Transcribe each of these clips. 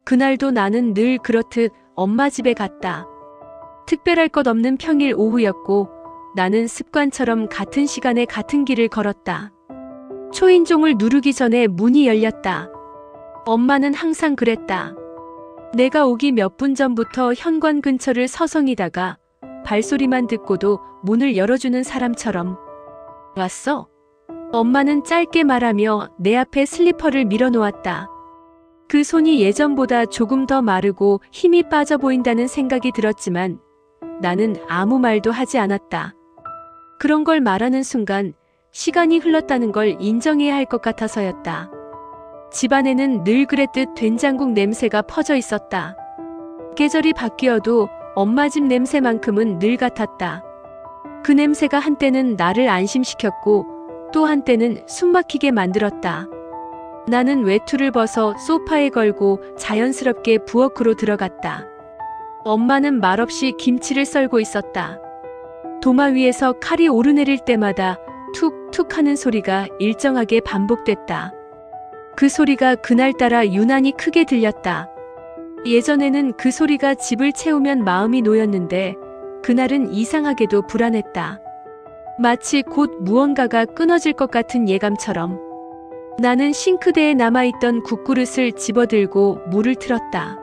그날도 나는 늘 그렇듯 엄마 집에 갔다. 특별할 것 없는 평일 오후였고 나는 습관처럼 같은 시간에 같은 길을 걸었다. 초인종을 누르기 전에 문이 열렸다. 엄마는 항상 그랬다. 내가 오기 몇 분 전부터 현관 근처를 서성이다가 발소리만 듣고도 문을 열어주는 사람처럼 왔어? 엄마는 짧게 말하며 내 앞에 슬리퍼를 밀어놓았다. 그 손이 예전보다 조금 더 마르고 힘이 빠져 보인다는 생각이 들었지만 나는 아무 말도 하지 않았다. 그런 걸 말하는 순간 시간이 흘렀다는 걸 인정해야 할 것 같아서였다. 집안에는 늘 그랬듯 된장국 냄새가 퍼져 있었다. 계절이 바뀌어도 엄마 집 냄새만큼은 늘 같았다. 그 냄새가 한때는 나를 안심시켰고 또 한때는 숨막히게 만들었다. 나는 외투를 벗어 소파에 걸고 자연스럽게 부엌으로 들어갔다. 엄마는 말없이 김치를 썰고 있었다. 도마 위에서 칼이 오르내릴 때마다 툭툭 하는 소리가 일정하게 반복됐다. 그 소리가 그날따라 유난히 크게 들렸다. 예전에는 그 소리가 집을 채우면 마음이 놓였는데 그날은 이상하게도 불안했다. 마치 곧 무언가가 끊어질 것 같은 예감처럼. 나는 싱크대에 남아있던 국그릇을 집어들고 물을 틀었다.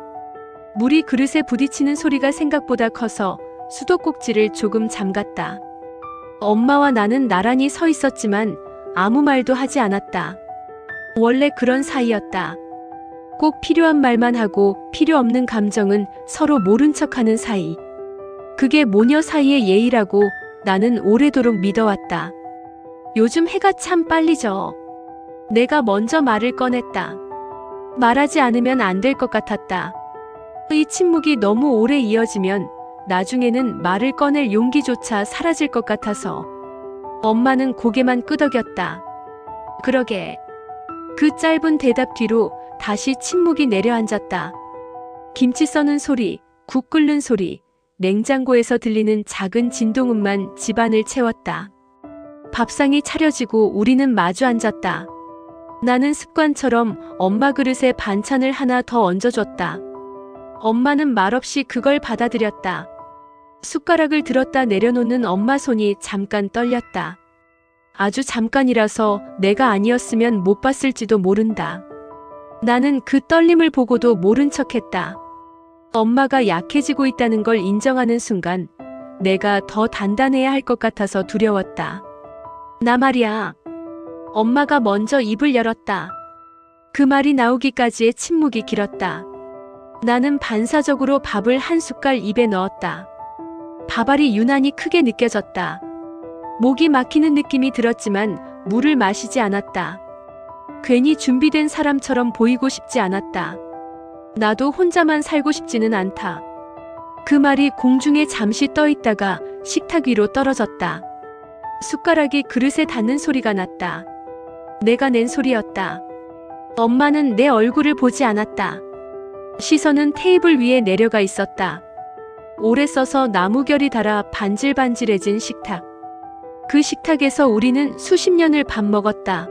물이 그릇에 부딪히는 소리가 생각보다 커서 수도꼭지를 조금 잠갔다. 엄마와 나는 나란히 서 있었지만 아무 말도 하지 않았다. 원래 그런 사이였다. 꼭 필요한 말만 하고 필요 없는 감정은 서로 모른 척하는 사이. 그게 모녀 사이의 예의라고 나는 오래도록 믿어왔다. 요즘 해가 참 빨리 져. 내가 먼저 말을 꺼냈다. 말하지 않으면 안 될 것 같았다. 이 침묵이 너무 오래 이어지면 나중에는 말을 꺼낼 용기조차 사라질 것 같아서. 엄마는 고개만 끄덕였다. 그러게. 그 짧은 대답 뒤로 다시 침묵이 내려앉았다. 김치 써는 소리, 국 끓는 소리, 냉장고에서 들리는 작은 진동음만 집안을 채웠다. 밥상이 차려지고 우리는 마주 앉았다. 나는 습관처럼 엄마 그릇에 반찬을 하나 더 얹어줬다. 엄마는 말없이 그걸 받아들였다. 숟가락을 들었다 내려놓는 엄마 손이 잠깐 떨렸다. 아주 잠깐이라서 내가 아니었으면 못 봤을지도 모른다. 나는 그 떨림을 보고도 모른 척했다. 엄마가 약해지고 있다는 걸 인정하는 순간 내가 더 단단해야 할 것 같아서 두려웠다. 나 말이야. 엄마가 먼저 입을 열었다. 그 말이 나오기까지의 침묵이 길었다. 나는 반사적으로 밥을 한 숟갈 입에 넣었다. 밥알이 유난히 크게 느껴졌다. 목이 막히는 느낌이 들었지만 물을 마시지 않았다. 괜히 준비된 사람처럼 보이고 싶지 않았다. 나도 혼자만 살고 싶지는 않다. 그 말이 공중에 잠시 떠 있다가 식탁 위로 떨어졌다. 숟가락이 그릇에 닿는 소리가 났다. 내가 낸 소리였다. 엄마는 내 얼굴을 보지 않았다. 시선은 테이블 위에 내려가 있었다. 오래 써서 나무결이 달아 반질반질해진 식탁. 그 식탁에서 우리는 수십 년을 밥 먹었다.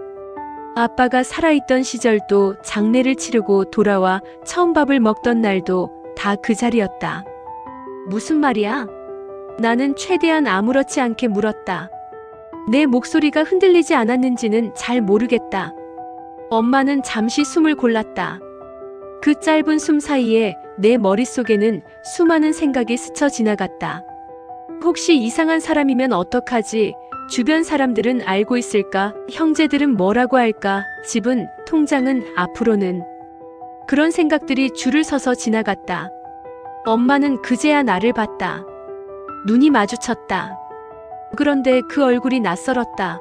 아빠가 살아있던 시절도 장례를 치르고 돌아와 처음 밥을 먹던 날도 다 그 자리였다. 무슨 말이야? 나는 최대한 아무렇지 않게 물었다. 내 목소리가 흔들리지 않았는지는 잘 모르겠다. 엄마는 잠시 숨을 골랐다. 그 짧은 숨 사이에 내 머릿속에는 수많은 생각이 스쳐 지나갔다. 혹시 이상한 사람이면 어떡하지? 주변 사람들은 알고 있을까? 형제들은 뭐라고 할까? 집은, 통장은, 앞으로는. 그런 생각들이 줄을 서서 지나갔다. 엄마는 그제야 나를 봤다. 눈이 마주쳤다. 그런데 그 얼굴이 낯설었다.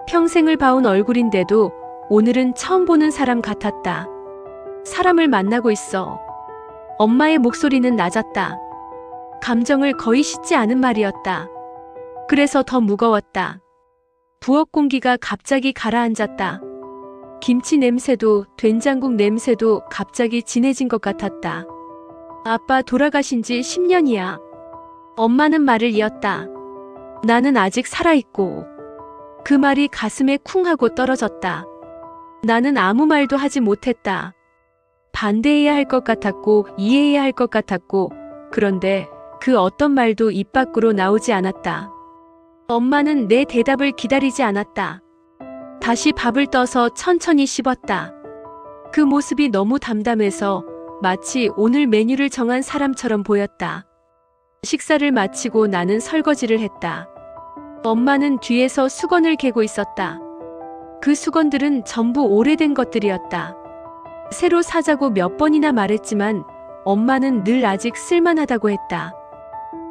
평생을 봐온 얼굴인데도 오늘은 처음 보는 사람 같았다. 사람을 만나고 있어. 엄마의 목소리는 낮았다. 감정을 거의 싣지 않은 말이었다. 그래서 더 무거웠다. 부엌 공기가 갑자기 가라앉았다. 김치 냄새도 된장국 냄새도 갑자기 진해진 것 같았다. 아빠 돌아가신 지 10년이야. 엄마는 말을 이었다. 나는 아직 살아있고. 그 말이 가슴에 쿵 하고 떨어졌다. 나는 아무 말도 하지 못했다. 반대해야 할 것 같았고 이해해야 할 것 같았고 그런데 그 어떤 말도 입 밖으로 나오지 않았다. 엄마는 내 대답을 기다리지 않았다. 다시 밥을 떠서 천천히 씹었다. 그 모습이 너무 담담해서 마치 오늘 메뉴를 정한 사람처럼 보였다. 식사를 마치고 나는 설거지를 했다. 엄마는 뒤에서 수건을 개고 있었다. 그 수건들은 전부 오래된 것들이었다. 새로 사자고 몇 번이나 말했지만 엄마는 늘 아직 쓸만하다고 했다.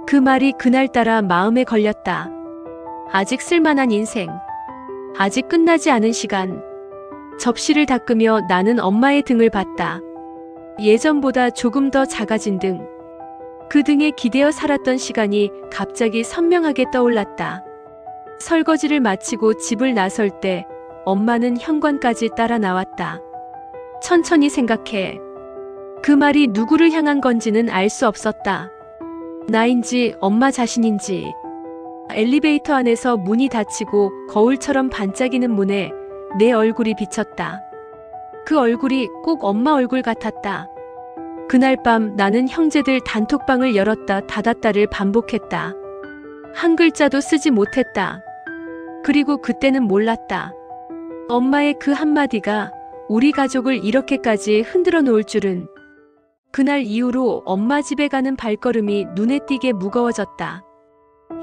그 말이 그날따라 마음에 걸렸다. 아직 쓸만한 인생. 아직 끝나지 않은 시간. 접시를 닦으며 나는 엄마의 등을 봤다. 예전보다 조금 더 작아진 등. 그 등에 기대어 살았던 시간이 갑자기 선명하게 떠올랐다. 설거지를 마치고 집을 나설 때 엄마는 현관까지 따라 나왔다. 천천히 생각해. 그 말이 누구를 향한 건지는 알 수 없었다. 나인지 엄마 자신인지. 엘리베이터 안에서 문이 닫히고 거울처럼 반짝이는 문에 내 얼굴이 비쳤다. 그 얼굴이 꼭 엄마 얼굴 같았다. 그날 밤 나는 형제들 단톡방을 열었다 닫았다를 반복했다. 한 글자도 쓰지 못했다. 그리고 그때는 몰랐다. 엄마의 그 한마디가 우리 가족을 이렇게까지 흔들어 놓을 줄은. 그날 이후로 엄마 집에 가는 발걸음이 눈에 띄게 무거워졌다.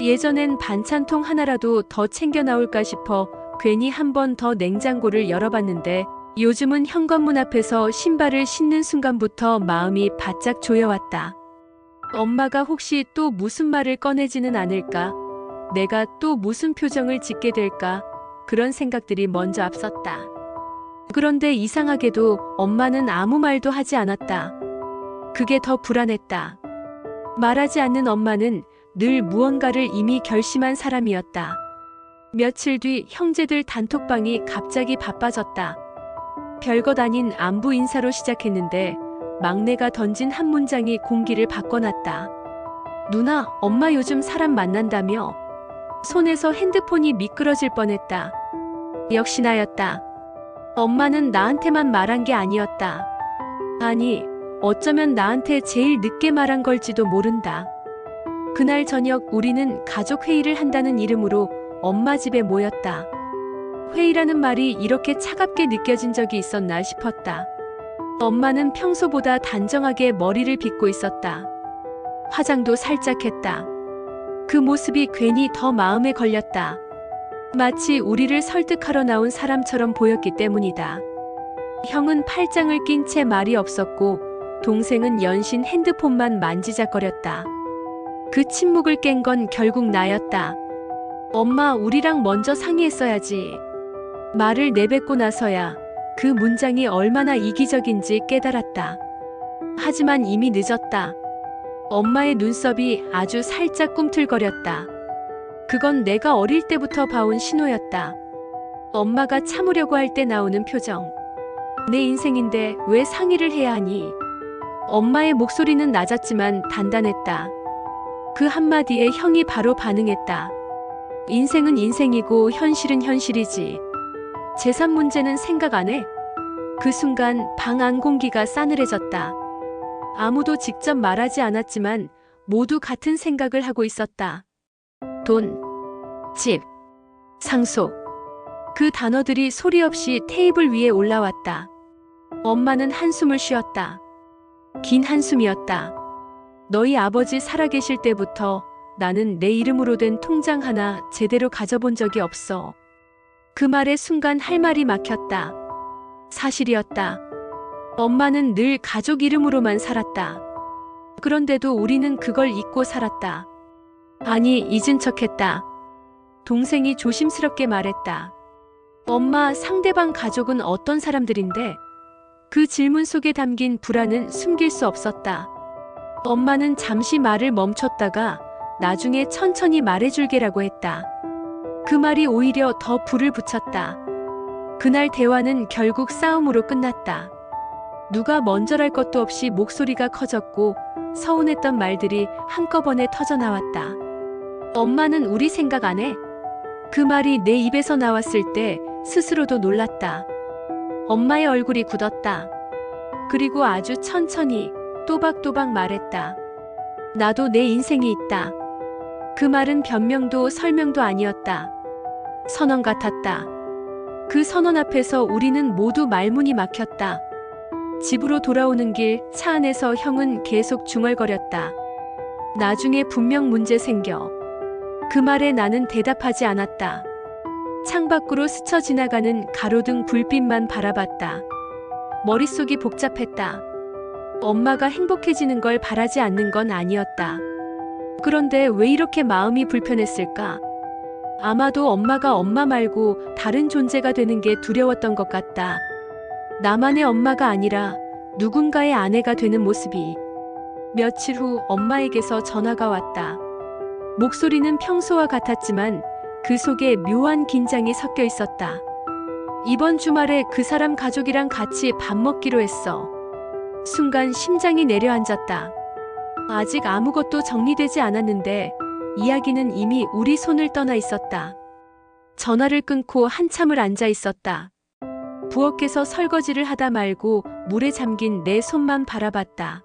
예전엔 반찬통 하나라도 더 챙겨 나올까 싶어 괜히 한 번 더 냉장고를 열어봤는데 요즘은 현관문 앞에서 신발을 신는 순간부터 마음이 바짝 조여왔다. 엄마가 혹시 또 무슨 말을 꺼내지는 않을까? 내가 또 무슨 표정을 짓게 될까? 그런 생각들이 먼저 앞섰다. 그런데 이상하게도 엄마는 아무 말도 하지 않았다. 그게 더 불안했다. 말하지 않는 엄마는 늘 무언가를 이미 결심한 사람이었다. 며칠 뒤 형제들 단톡방이 갑자기 바빠졌다. 별것 아닌 안부 인사로 시작했는데 막내가 던진 한 문장이 공기를 바꿔놨다. 누나, 엄마 요즘 사람 만난다며? 손에서 핸드폰이 미끄러질 뻔했다. 역시 나였다. 엄마는 나한테만 말한 게 아니었다. 아니, 어쩌면 나한테 제일 늦게 말한 걸지도 모른다. 그날 저녁 우리는 가족 회의를 한다는 이름으로 엄마 집에 모였다. 회의라는 말이 이렇게 차갑게 느껴진 적이 있었나 싶었다. 엄마는 평소보다 단정하게 머리를 빗고 있었다. 화장도 살짝 했다. 그 모습이 괜히 더 마음에 걸렸다. 마치 우리를 설득하러 나온 사람처럼 보였기 때문이다. 형은 팔짱을 낀 채 말이 없었고 동생은 연신 핸드폰만 만지작거렸다. 그 침묵을 깬 건 결국 나였다. 엄마, 우리랑 먼저 상의했어야지. 말을 내뱉고 나서야 그 문장이 얼마나 이기적인지 깨달았다. 하지만 이미 늦었다. 엄마의 눈썹이 아주 살짝 꿈틀거렸다. 그건 내가 어릴 때부터 봐온 신호였다. 엄마가 참으려고 할 때 나오는 표정. 내 인생인데 왜 상의를 해야 하니? 엄마의 목소리는 낮았지만 단단했다. 그 한마디에 형이 바로 반응했다. 인생은 인생이고 현실은 현실이지. 재산 문제는 생각 안 해? 그 순간 방 안 공기가 싸늘해졌다. 아무도 직접 말하지 않았지만 모두 같은 생각을 하고 있었다. 돈, 집, 상속. 그 단어들이 소리 없이 테이블 위에 올라왔다. 엄마는 한숨을 쉬었다. 긴 한숨이었다. 너희 아버지 살아계실 때부터 나는 내 이름으로 된 통장 하나 제대로 가져본 적이 없어. 그 말에 순간 할 말이 막혔다. 사실이었다. 엄마는 늘 가족 이름으로만 살았다. 그런데도 우리는 그걸 잊고 살았다. 아니, 잊은 척했다. 동생이 조심스럽게 말했다. 엄마, 상대방 가족은 어떤 사람들인데? 그 질문 속에 담긴 불안은 숨길 수 없었다. 엄마는 잠시 말을 멈췄다가 나중에 천천히 말해줄게라고 했다. 그 말이 오히려 더 불을 붙였다. 그날 대화는 결국 싸움으로 끝났다. 누가 먼저랄 것도 없이 목소리가 커졌고 서운했던 말들이 한꺼번에 터져나왔다. 엄마는 우리 생각 안 해? 그 말이 내 입에서 나왔을 때 스스로도 놀랐다. 엄마의 얼굴이 굳었다. 그리고 아주 천천히 또박또박 말했다. 나도 내 인생이 있다. 그 말은 변명도 설명도 아니었다. 선언 같았다. 그 선언 앞에서 우리는 모두 말문이 막혔다. 집으로 돌아오는 길 차 안에서 형은 계속 중얼거렸다. 나중에 분명 문제 생겨. 그 말에 나는 대답하지 않았다. 창밖으로 스쳐 지나가는 가로등 불빛만 바라봤다. 머릿속이 복잡했다. 엄마가 행복해지는 걸 바라지 않는 건 아니었다. 그런데 왜 이렇게 마음이 불편했을까? 아마도 엄마가 엄마 말고 다른 존재가 되는 게 두려웠던 것 같다. 나만의 엄마가 아니라 누군가의 아내가 되는 모습이. 며칠 후 엄마에게서 전화가 왔다. 목소리는 평소와 같았지만 그 속에 묘한 긴장이 섞여 있었다. 이번 주말에 그 사람 가족이랑 같이 밥 먹기로 했어. 순간 심장이 내려앉았다. 아직 아무것도 정리되지 않았는데 이야기는 이미 우리 손을 떠나 있었다. 전화를 끊고 한참을 앉아 있었다. 부엌에서 설거지를 하다 말고 물에 잠긴 내 손만 바라봤다.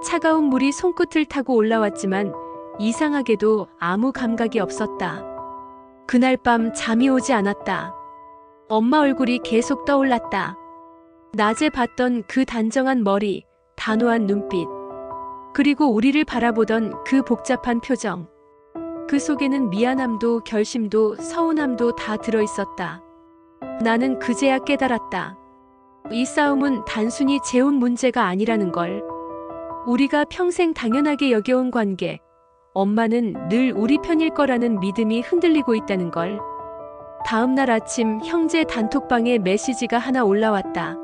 차가운 물이 손끝을 타고 올라왔지만 이상하게도 아무 감각이 없었다. 그날 밤 잠이 오지 않았다. 엄마 얼굴이 계속 떠올랐다. 낮에 봤던 그 단정한 머리, 단호한 눈빛, 그리고 우리를 바라보던 그 복잡한 표정. 그 속에는 미안함도 결심도 서운함도 다 들어있었다. 나는 그제야 깨달았다. 이 싸움은 단순히 재혼 문제가 아니라는 걸. 우리가 평생 당연하게 여겨온 관계, 엄마는 늘 우리 편일 거라는 믿음이 흔들리고 있다는 걸. 다음 날 아침 형제 단톡방에 메시지가 하나 올라왔다.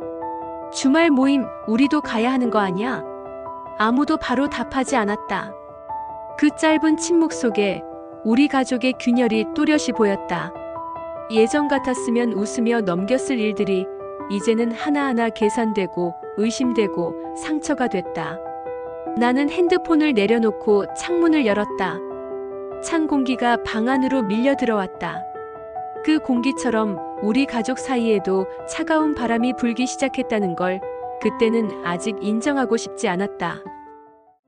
주말 모임 우리도 가야 하는 거 아니야? 아무도 바로 답하지 않았다. 그 짧은 침묵 속에 우리 가족의 균열이 또렷이 보였다. 예전 같았으면 웃으며 넘겼을 일들이 이제는 하나하나 계산되고 의심되고 상처가 됐다. 나는 핸드폰을 내려놓고 창문을 열었다. 찬 공기가 방 안으로 밀려 들어왔다. 그 공기처럼 우리 가족 사이에도 차가운 바람이 불기 시작했다는 걸 그때는 아직 인정하고 싶지 않았다.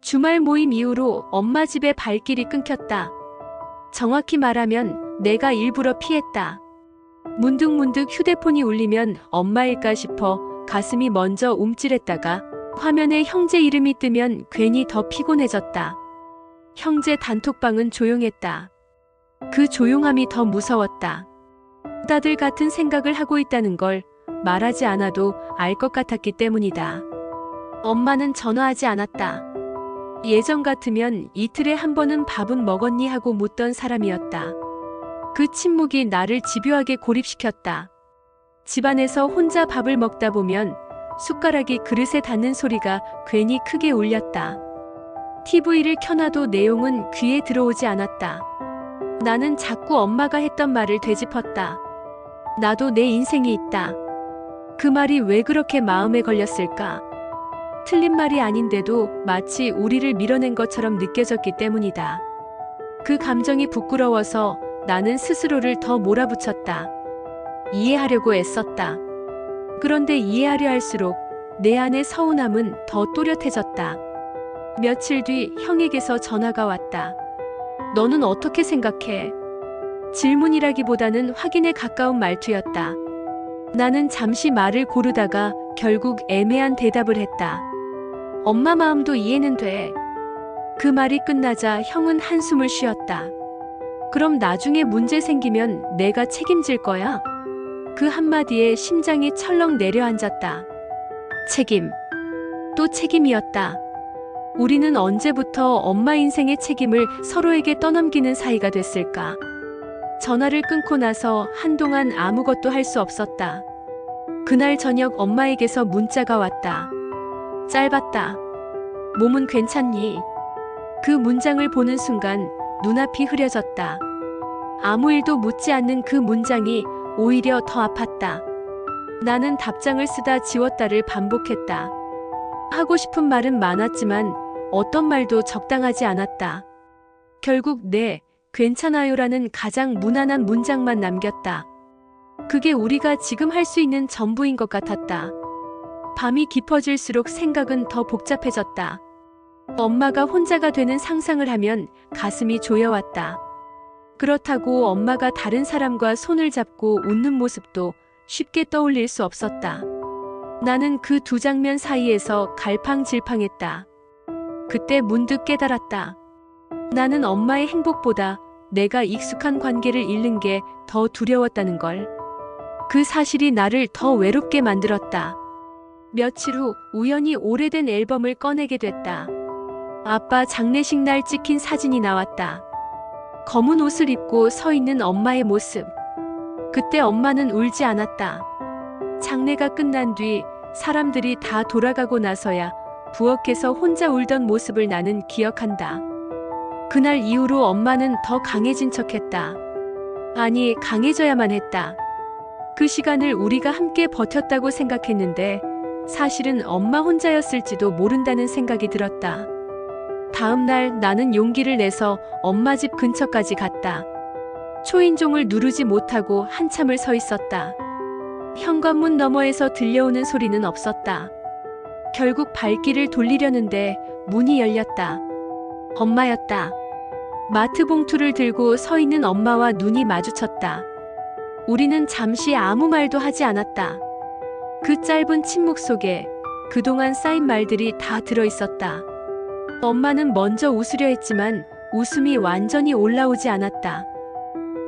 주말 모임 이후로 엄마 집에 발길이 끊겼다. 정확히 말하면 내가 일부러 피했다. 문득문득 휴대폰이 울리면 엄마일까 싶어 가슴이 먼저 움찔했다가 화면에 형제 이름이 뜨면 괜히 더 피곤해졌다. 형제 단톡방은 조용했다. 그 조용함이 더 무서웠다. 다들 같은 생각을 하고 있다는 걸 말하지 않아도 알 것 같았기 때문이다. 엄마는 전화하지 않았다. 예전 같으면 이틀에 한 번은 밥은 먹었니 하고 묻던 사람이었다. 그 침묵이 나를 집요하게 고립시켰다. 집안에서 혼자 밥을 먹다 보면 숟가락이 그릇에 닿는 소리가 괜히 크게 울렸다. TV를 켜놔도 내용은 귀에 들어오지 않았다. 나는 자꾸 엄마가 했던 말을 되짚었다. 나도 내 인생이 있다. 그 말이 왜 그렇게 마음에 걸렸을까? 틀린 말이 아닌데도 마치 우리를 밀어낸 것처럼 느껴졌기 때문이다. 그 감정이 부끄러워서 나는 스스로를 더 몰아붙였다. 이해하려고 애썼다. 그런데 이해하려 할수록 내 안의 서운함은 더 또렷해졌다. 며칠 뒤 형에게서 전화가 왔다. 너는 어떻게 생각해? 질문이라기보다는 확인에 가까운 말투였다. 나는 잠시 말을 고르다가 결국 애매한 대답을 했다. 엄마 마음도 이해는 돼. 그 말이 끝나자 형은 한숨을 쉬었다. 그럼 나중에 문제 생기면 내가 책임질 거야? 그 한마디에 심장이 철렁 내려앉았다. 책임. 또 책임이었다. 우리는 언제부터 엄마 인생의 책임을 서로에게 떠넘기는 사이가 됐을까? 전화를 끊고 나서 한동안 아무것도 할 수 없었다. 그날 저녁 엄마에게서 문자가 왔다. 짧았다. 몸은 괜찮니? 그 문장을 보는 순간 눈앞이 흐려졌다. 아무 일도 묻지 않는 그 문장이 오히려 더 아팠다. 나는 답장을 쓰다 지웠다를 반복했다. 하고 싶은 말은 많았지만 어떤 말도 적당하지 않았다. 결국 네, 괜찮아요라는 가장 무난한 문장만 남겼다. 그게 우리가 지금 할 수 있는 전부인 것 같았다. 밤이 깊어질수록 생각은 더 복잡해졌다. 엄마가 혼자가 되는 상상을 하면 가슴이 조여왔다. 그렇다고 엄마가 다른 사람과 손을 잡고 웃는 모습도 쉽게 떠올릴 수 없었다. 나는 그 두 장면 사이에서 갈팡질팡했다. 그때 문득 깨달았다. 나는 엄마의 행복보다 내가 익숙한 관계를 잃는 게 더 두려웠다는 걸. 그 사실이 나를 더 외롭게 만들었다. 며칠 후 우연히 오래된 앨범을 꺼내게 됐다. 아빠 장례식 날 찍힌 사진이 나왔다. 검은 옷을 입고 서 있는 엄마의 모습. 그때 엄마는 울지 않았다. 장례가 끝난 뒤 사람들이 다 돌아가고 나서야 부엌에서 혼자 울던 모습을 나는 기억한다. 그날 이후로 엄마는 더 강해진 척했다. 아니, 강해져야만 했다. 그 시간을 우리가 함께 버텼다고 생각했는데 사실은 엄마 혼자였을지도 모른다는 생각이 들었다. 다음 날 나는 용기를 내서 엄마 집 근처까지 갔다. 초인종을 누르지 못하고 한참을 서 있었다. 현관문 너머에서 들려오는 소리는 없었다. 결국 발길을 돌리려는데 문이 열렸다. 엄마였다. 마트 봉투를 들고 서 있는 엄마와 눈이 마주쳤다. 우리는 잠시 아무 말도 하지 않았다. 그 짧은 침묵 속에 그동안 쌓인 말들이 다 들어 있었다. 엄마는 먼저 웃으려 했지만 웃음이 완전히 올라오지 않았다.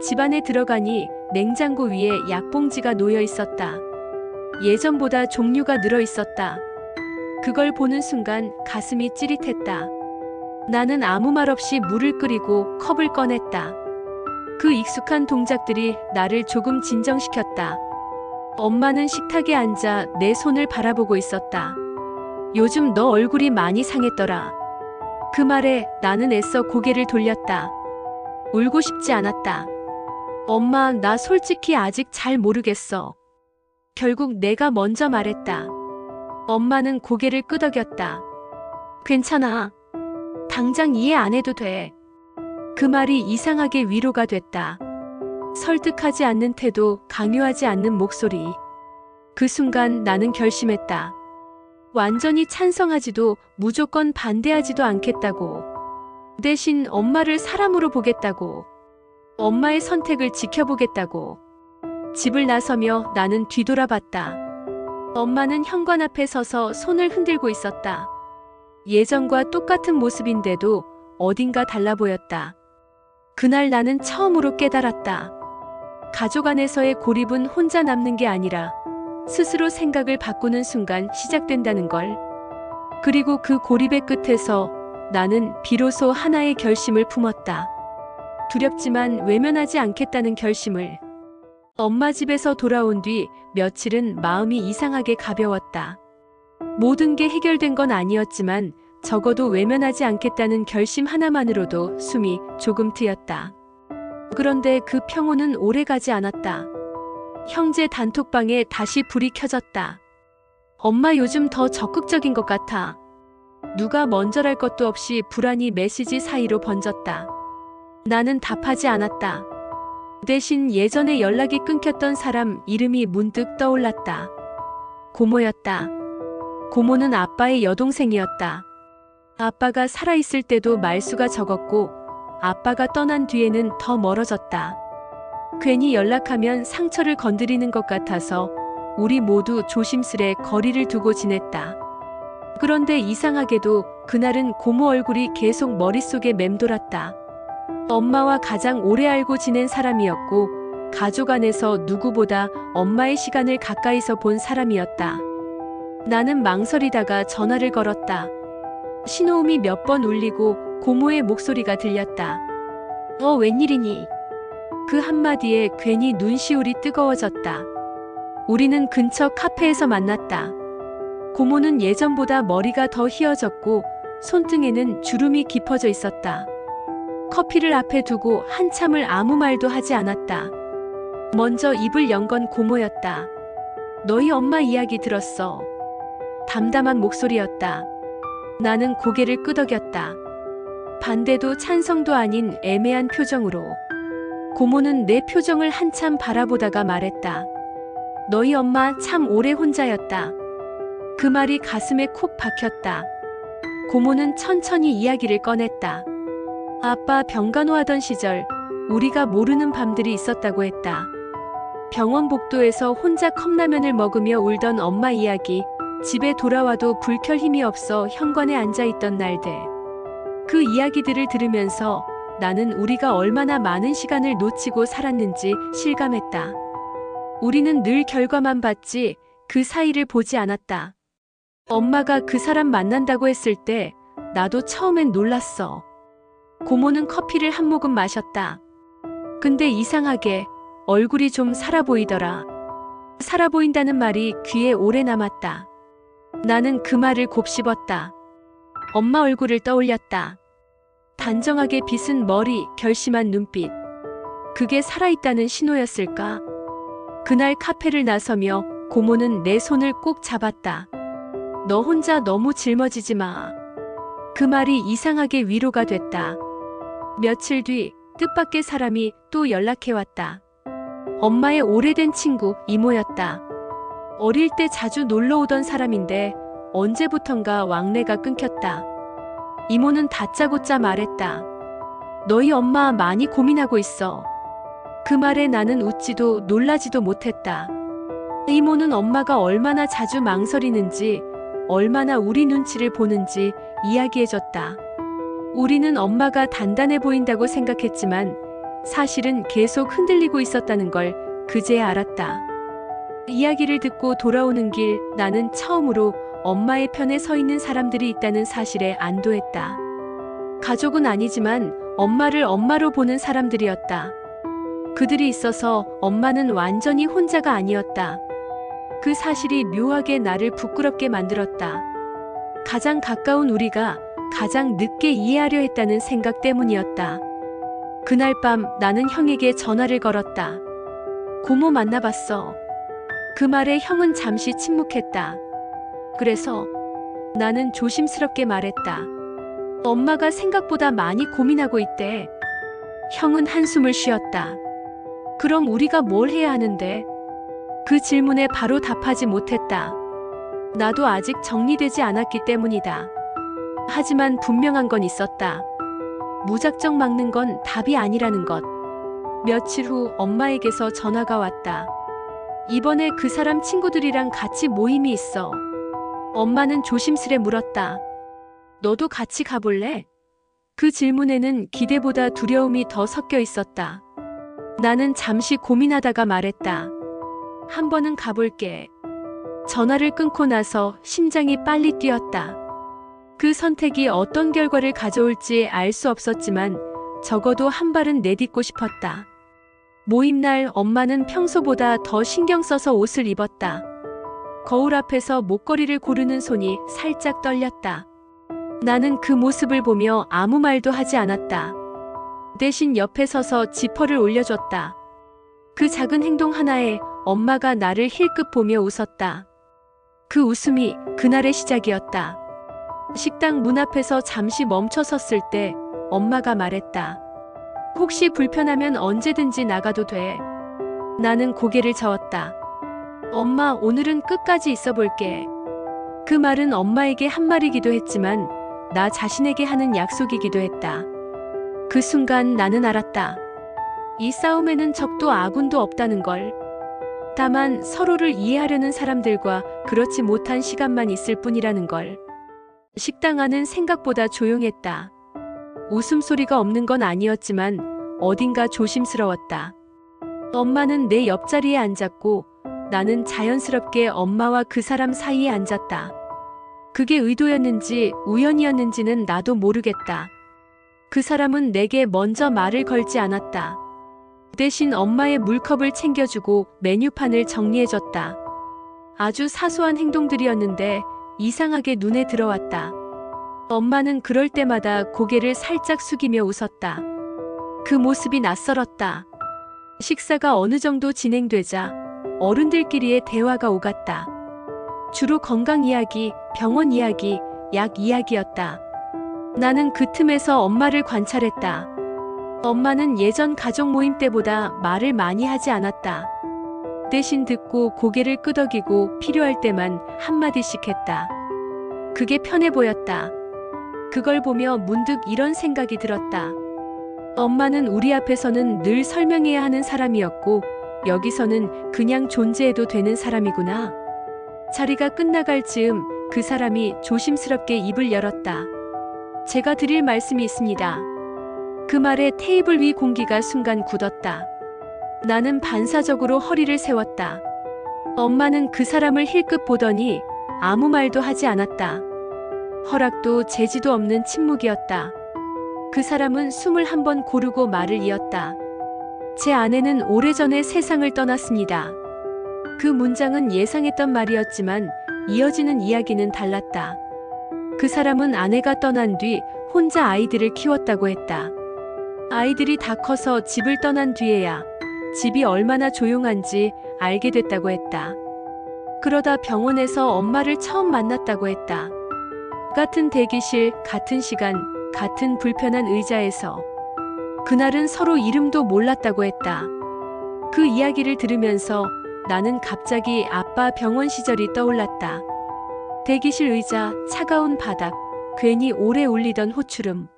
집 안에 들어가니 냉장고 위에 약봉지가 놓여 있었다. 예전보다 종류가 늘어 있었다. 그걸 보는 순간 가슴이 찌릿했다. 나는 아무 말 없이 물을 끓이고 컵을 꺼냈다. 그 익숙한 동작들이 나를 조금 진정시켰다. 엄마는 식탁에 앉아 내 손을 바라보고 있었다. 요즘 너 얼굴이 많이 상했더라. 그 말에 나는 애써 고개를 돌렸다. 울고 싶지 않았다. 엄마, 나 솔직히 아직 잘 모르겠어. 결국 내가 먼저 말했다. 엄마는 고개를 끄덕였다. 괜찮아. 당장 이해 안 해도 돼. 그 말이 이상하게 위로가 됐다. 설득하지 않는 태도, 강요하지 않는 목소리. 그 순간 나는 결심했다. 완전히 찬성하지도 무조건 반대하지도 않겠다고. 대신 엄마를 사람으로 보겠다고. 엄마의 선택을 지켜보겠다고. 집을 나서며 나는 뒤돌아봤다. 엄마는 현관 앞에 서서 손을 흔들고 있었다. 예전과 똑같은 모습인데도 어딘가 달라 보였다. 그날 나는 처음으로 깨달았다. 가족 안에서의 고립은 혼자 남는 게 아니라 스스로 생각을 바꾸는 순간 시작된다는 걸. 그리고 그 고립의 끝에서 나는 비로소 하나의 결심을 품었다. 두렵지만 외면하지 않겠다는 결심을. 엄마 집에서 돌아온 뒤 며칠은 마음이 이상하게 가벼웠다. 모든 게 해결된 건 아니었지만 적어도 외면하지 않겠다는 결심 하나만으로도 숨이 조금 트였다. 그런데 그 평온은 오래가지 않았다. 형제 단톡방에 다시 불이 켜졌다. 엄마 요즘 더 적극적인 것 같아. 누가 먼저랄 것도 없이 불안이 메시지 사이로 번졌다. 나는 답하지 않았다. 대신 예전에 연락이 끊겼던 사람 이름이 문득 떠올랐다. 고모였다. 고모는 아빠의 여동생이었다. 아빠가 살아있을 때도 말수가 적었고 아빠가 떠난 뒤에는 더 멀어졌다. 괜히 연락하면 상처를 건드리는 것 같아서 우리 모두 조심스레 거리를 두고 지냈다. 그런데 이상하게도 그날은 고모 얼굴이 계속 머릿속에 맴돌았다. 엄마와 가장 오래 알고 지낸 사람이었고 가족 안에서 누구보다 엄마의 시간을 가까이서 본 사람이었다. 나는 망설이다가 전화를 걸었다. 신호음이 몇 번 울리고 고모의 목소리가 들렸다. 웬일이니? 그 한마디에 괜히 눈시울이 뜨거워졌다. 우리는 근처 카페에서 만났다. 고모는 예전보다 머리가 더 휘어졌고 손등에는 주름이 깊어져 있었다. 커피를 앞에 두고 한참을 아무 말도 하지 않았다. 먼저 입을 연 건 고모였다. 너희 엄마 이야기 들었어. 담담한 목소리였다. 나는 고개를 끄덕였다. 반대도 찬성도 아닌 애매한 표정으로. 고모는 내 표정을 한참 바라보다가 말했다. 너희 엄마 참 오래 혼자였다. 그 말이 가슴에 콕 박혔다. 고모는 천천히 이야기를 꺼냈다. 아빠 병간호하던 시절 우리가 모르는 밤들이 있었다고 했다. 병원 복도에서 혼자 컵라면을 먹으며 울던 엄마 이야기, 집에 돌아와도 불켤 힘이 없어 현관에 앉아있던 날들. 그 이야기들을 들으면서 나는 우리가 얼마나 많은 시간을 놓치고 살았는지 실감했다. 우리는 늘 결과만 봤지 그 사이를 보지 않았다. 엄마가 그 사람 만난다고 했을 때 나도 처음엔 놀랐어. 고모는 커피를 한 모금 마셨다. 근데 이상하게 얼굴이 좀 살아 보이더라. 살아 보인다는 말이 귀에 오래 남았다. 나는 그 말을 곱씹었다. 엄마 얼굴을 떠올렸다. 단정하게 빗은 머리, 결심한 눈빛. 그게 살아있다는 신호였을까? 그날 카페를 나서며 고모는 내 손을 꼭 잡았다. 너 혼자 너무 짊어지지 마. 그 말이 이상하게 위로가 됐다. 며칠 뒤 뜻밖의 사람이 또 연락해왔다. 엄마의 오래된 친구 이모였다. 어릴 때 자주 놀러 오던 사람인데 언제부턴가 왕래가 끊겼다. 이모는 다짜고짜 말했다. 너희 엄마 많이 고민하고 있어. 그 말에 나는 웃지도 놀라지도 못했다. 이모는 엄마가 얼마나 자주 망설이는지, 얼마나 우리 눈치를 보는지 이야기해줬다. 우리는 엄마가 단단해 보인다고 생각했지만 사실은 계속 흔들리고 있었다는 걸 그제야 알았다. 이야기를 듣고 돌아오는 길 나는 처음으로 엄마의 편에 서 있는 사람들이 있다는 사실에 안도했다. 가족은 아니지만 엄마를 엄마로 보는 사람들이었다. 그들이 있어서 엄마는 완전히 혼자가 아니었다. 그 사실이 묘하게 나를 부끄럽게 만들었다. 가장 가까운 우리가 가장 늦게 이해하려 했다는 생각 때문이었다. 그날 밤 나는 형에게 전화를 걸었다. 고모 만나봤어. 그 말에 형은 잠시 침묵했다. 그래서 나는 조심스럽게 말했다. 엄마가 생각보다 많이 고민하고 있대. 형은 한숨을 쉬었다. 그럼 우리가 뭘 해야 하는데? 그 질문에 바로 답하지 못했다. 나도 아직 정리되지 않았기 때문이다. 하지만 분명한 건 있었다. 무작정 막는 건 답이 아니라는 것. 며칠 후 엄마에게서 전화가 왔다. 이번에 그 사람 친구들이랑 같이 모임이 있어. 엄마는 조심스레 물었다. 너도 같이 가볼래? 그 질문에는 기대보다 두려움이 더 섞여 있었다. 나는 잠시 고민하다가 말했다. 한 번은 가볼게. 전화를 끊고 나서 심장이 빨리 뛰었다. 그 선택이 어떤 결과를 가져올지 알 수 없었지만 적어도 한 발은 내딛고 싶었다. 모임날 엄마는 평소보다 더 신경 써서 옷을 입었다. 거울 앞에서 목걸이를 고르는 손이 살짝 떨렸다. 나는 그 모습을 보며 아무 말도 하지 않았다. 대신 옆에 서서 지퍼를 올려줬다. 그 작은 행동 하나에 엄마가 나를 힐끗 보며 웃었다. 그 웃음이 그날의 시작이었다. 식당 문 앞에서 잠시 멈춰 섰을 때 엄마가 말했다. 혹시 불편하면 언제든지 나가도 돼. 나는 고개를 저었다. 엄마, 오늘은 끝까지 있어 볼게. 그 말은 엄마에게 한 말이기도 했지만 나 자신에게 하는 약속이기도 했다. 그 순간 나는 알았다. 이 싸움에는 적도 아군도 없다는 걸. 다만 서로를 이해하려는 사람들과 그렇지 못한 시간만 있을 뿐이라는 걸. 식당 안은 생각보다 조용했다. 웃음소리가 없는 건 아니었지만 어딘가 조심스러웠다. 엄마는 내 옆자리에 앉았고 나는 자연스럽게 엄마와 그 사람 사이에 앉았다. 그게 의도였는지 우연이었는지는 나도 모르겠다. 그 사람은 내게 먼저 말을 걸지 않았다. 대신 엄마의 물컵을 챙겨주고 메뉴판을 정리해줬다. 아주 사소한 행동들이었는데 이상하게 눈에 들어왔다. 엄마는 그럴 때마다 고개를 살짝 숙이며 웃었다. 그 모습이 낯설었다. 식사가 어느 정도 진행되자 어른들끼리의 대화가 오갔다. 주로 건강 이야기, 병원 이야기, 약 이야기였다. 나는 그 틈에서 엄마를 관찰했다. 엄마는 예전 가족 모임 때보다 말을 많이 하지 않았다. 대신 듣고 고개를 끄덕이고 필요할 때만 한마디씩 했다. 그게 편해 보였다. 그걸 보며 문득 이런 생각이 들었다. 엄마는 우리 앞에서는 늘 설명해야 하는 사람이었고 여기서는 그냥 존재해도 되는 사람이구나. 자리가 끝나갈 즈음 그 사람이 조심스럽게 입을 열었다. 제가 드릴 말씀이 있습니다. 그 말에 테이블 위 공기가 순간 굳었다. 나는 반사적으로 허리를 세웠다. 엄마는 그 사람을 힐끗 보더니 아무 말도 하지 않았다. 허락도 제지도 없는 침묵이었다. 그 사람은 숨을 한번 고르고 말을 이었다. 제 아내는 오래전에 세상을 떠났습니다. 그 문장은 예상했던 말이었지만 이어지는 이야기는 달랐다. 그 사람은 아내가 떠난 뒤 혼자 아이들을 키웠다고 했다. 아이들이 다 커서 집을 떠난 뒤에야 집이 얼마나 조용한지 알게 됐다고 했다. 그러다 병원에서 엄마를 처음 만났다고 했다. 같은 대기실, 같은 시간, 같은 불편한 의자에서 그날은 서로 이름도 몰랐다고 했다. 그 이야기를 들으면서 나는 갑자기 아빠 병원 시절이 떠올랐다. 대기실 의자, 차가운 바닥, 괜히 오래 울리던 호출음.